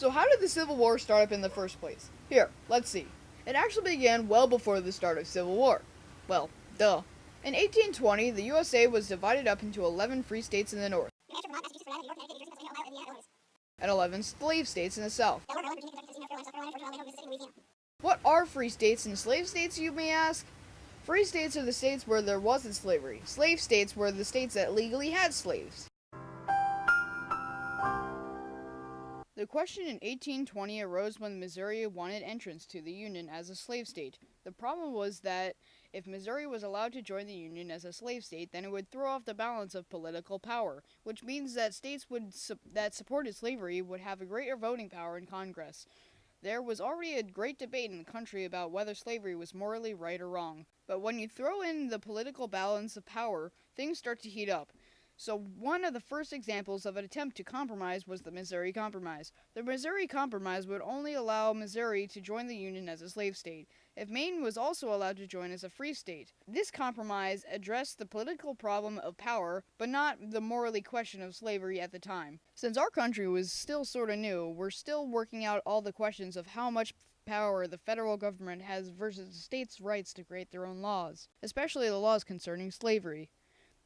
So how did the Civil War start up in the first place? Here, let's see. It actually began well before the start of Civil War. Well, duh. In 1820, the USA was divided up into 11 free states in the north and 11 slave states in the south. What are free states and slave states, you may ask? Free states are the states where there wasn't slavery. Slave states were the states that legally had slaves. The question in 1820 arose when Missouri wanted entrance to the Union as a slave state. The problem was that if Missouri was allowed to join the Union as a slave state, then it would throw off the balance of political power, which means that states that supported slavery would have a greater voting power in Congress. There was already a great debate in the country about whether slavery was morally right or wrong. But when you throw in the political balance of power, things start to heat up. So one of the first examples of an attempt to compromise was the Missouri Compromise. The Missouri Compromise would only allow Missouri to join the Union as a slave state, if Maine was also allowed to join as a free state. This compromise addressed the political problem of power, but not the morally question of slavery at the time. Since our country was still sort of new, we're still working out all the questions of how much power the federal government has versus the states' rights to create their own laws, especially the laws concerning slavery.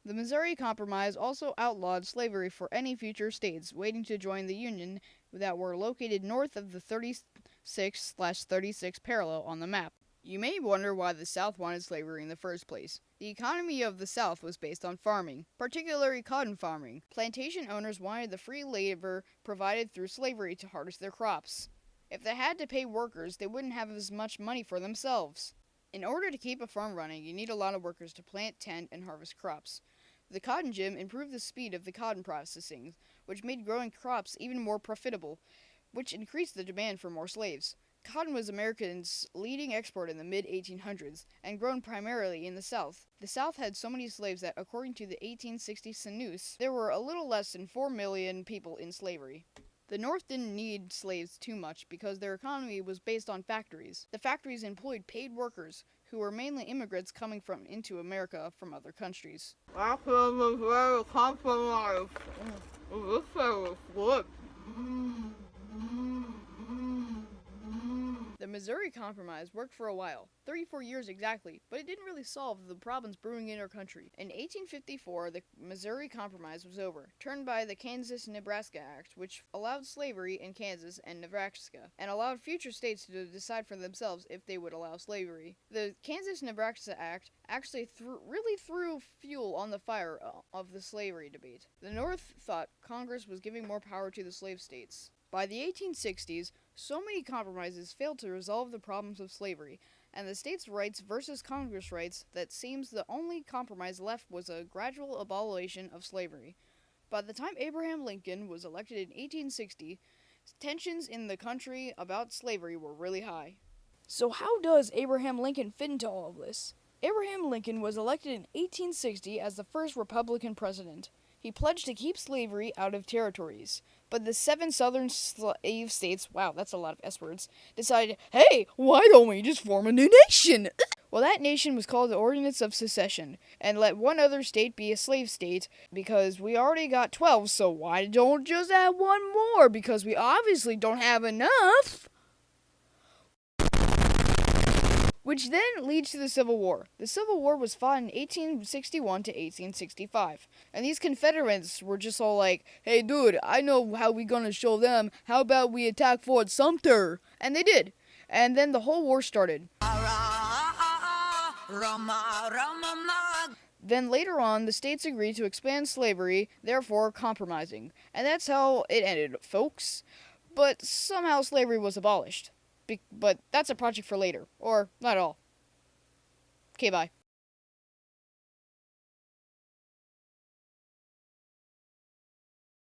The Missouri Compromise also outlawed slavery for any future states waiting to join the Union that were located north of the 36/36 parallel on the map. You may wonder why the South wanted slavery in the first place. The economy of the South was based on farming, particularly cotton farming. Plantation owners wanted the free labor provided through slavery to harvest their crops. If they had to pay workers, they wouldn't have as much money for themselves. In order to keep a farm running, you need a lot of workers to plant, tend, and harvest crops. The cotton gin improved the speed of the cotton processing, which made growing crops even more profitable, which increased the demand for more slaves. Cotton was America's leading export in the mid-1800s, and grown primarily in the South. The South had so many slaves that, according to the 1860 census, there were a little less than 4 million people in slavery. The North didn't need slaves too much because their economy was based on factories. The factories employed paid workers, who were mainly immigrants coming into America from other countries. That was very compromised. This was good. The Missouri Compromise worked for a while, 34 years exactly, but it didn't really solve the problems brewing in our country. In 1854, the Missouri Compromise was over, turned by the Kansas-Nebraska Act, which allowed slavery in Kansas and Nebraska, and allowed future states to decide for themselves if they would allow slavery. The Kansas-Nebraska Act actually really threw fuel on the fire of the slavery debate. The North thought Congress was giving more power to the slave states. By the 1860s, so many compromises failed to resolve the problems of slavery, and the states' rights versus Congress' rights that seems the only compromise left was a gradual abolition of slavery. By the time Abraham Lincoln was elected in 1860, tensions in the country about slavery were really high. So how does Abraham Lincoln fit into all of this? Abraham Lincoln was elected in 1860 as the first Republican president. He pledged to keep slavery out of territories. But the 7 southern slave states, wow, that's a lot of S words, decided, hey, why don't we just form a new nation? Well, that nation was called the Ordinance of Secession, and let one other state be a slave state, because we already got 12, so why don't just add one more? Because we obviously don't have enough. Which then leads to the Civil War. The Civil War was fought in 1861 to 1865. And these Confederates were just all like, hey dude, I know how we gonna show them. How about we attack Fort Sumter? And they did. And then the whole war started. Then later on, the states agreed to expand slavery, therefore compromising. And that's how it ended, folks. But somehow slavery was abolished. But that's a project for later. Or not at all. Okay, bye.